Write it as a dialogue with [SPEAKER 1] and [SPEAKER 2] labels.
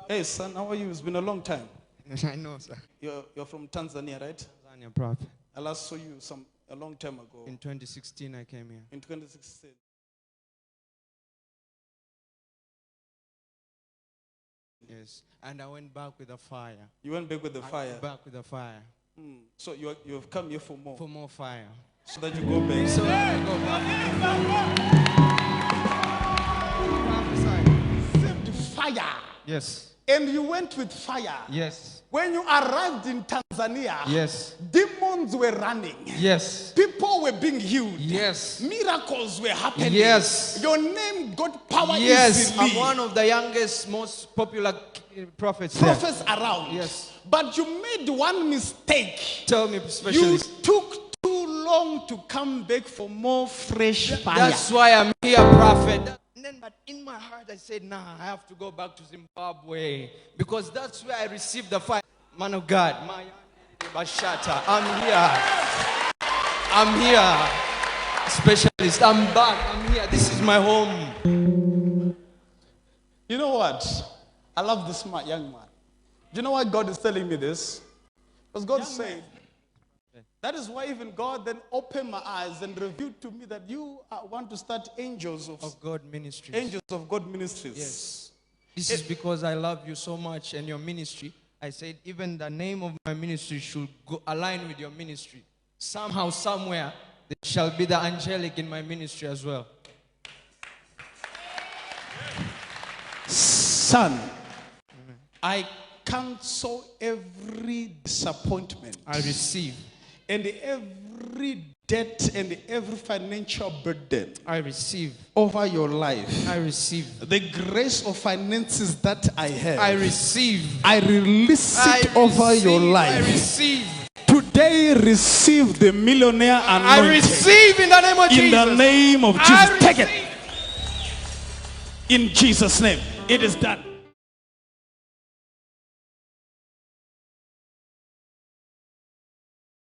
[SPEAKER 1] Hey, son, how are you? It's been a long time.
[SPEAKER 2] I know, sir.
[SPEAKER 1] You're from Tanzania, right?
[SPEAKER 2] Tanzania, Prophet.
[SPEAKER 1] I last saw you a long time ago.
[SPEAKER 2] In 2016, I came here.
[SPEAKER 1] In 2016.
[SPEAKER 2] Yes, and I went back with the fire.
[SPEAKER 1] You went back with the fire?
[SPEAKER 2] Back with the fire.
[SPEAKER 1] So you have come here for more?
[SPEAKER 2] For more fire.
[SPEAKER 1] So that you go back?
[SPEAKER 2] So that I go back.
[SPEAKER 1] Saved fire.
[SPEAKER 2] Yes.
[SPEAKER 1] And you went with fire.
[SPEAKER 2] Yes.
[SPEAKER 1] When you arrived in Tanzania,
[SPEAKER 2] yes,
[SPEAKER 1] demons were running.
[SPEAKER 2] Yes.
[SPEAKER 1] People were being healed.
[SPEAKER 2] Yes.
[SPEAKER 1] Miracles were happening.
[SPEAKER 2] Yes.
[SPEAKER 1] Your name got power
[SPEAKER 2] yes.
[SPEAKER 1] easily.
[SPEAKER 2] I'm one of the youngest, most popular prophets
[SPEAKER 1] around.
[SPEAKER 2] Yes.
[SPEAKER 1] But you made one mistake.
[SPEAKER 2] Tell me, specialist.
[SPEAKER 1] You took too long to come back for more fresh fire.
[SPEAKER 2] That's why I'm here, prophet. And then, but in my heart, I said, nah, I have to go back to Zimbabwe. Because that's where I received the fire. Man of God, I'm here. I'm here. Specialist, I'm back. I'm here. This is my home.
[SPEAKER 1] You know what? I love this smart young man. Do you know why God is telling me this? Because God said, that is why even God then opened my eyes and revealed to me that you want to start Angels of
[SPEAKER 2] God Ministries.
[SPEAKER 1] Angels of God Ministries.
[SPEAKER 2] Yes. This is because I love you so much and your ministry. I said even the name of my ministry should go align with your ministry. Somehow, somewhere, there shall be the angelic in my ministry as well.
[SPEAKER 1] Son, I cancel every disappointment.
[SPEAKER 2] I receive.
[SPEAKER 1] And every debt and every financial burden.
[SPEAKER 2] I receive.
[SPEAKER 1] Over your life.
[SPEAKER 2] I receive.
[SPEAKER 1] The grace of finances that I have.
[SPEAKER 2] I receive.
[SPEAKER 1] I release it over your life.
[SPEAKER 2] I receive.
[SPEAKER 1] Today receive the millionaire anointing.
[SPEAKER 2] I receive in the name of Jesus.
[SPEAKER 1] In the name of Jesus. Take it. In Jesus' name. It is done.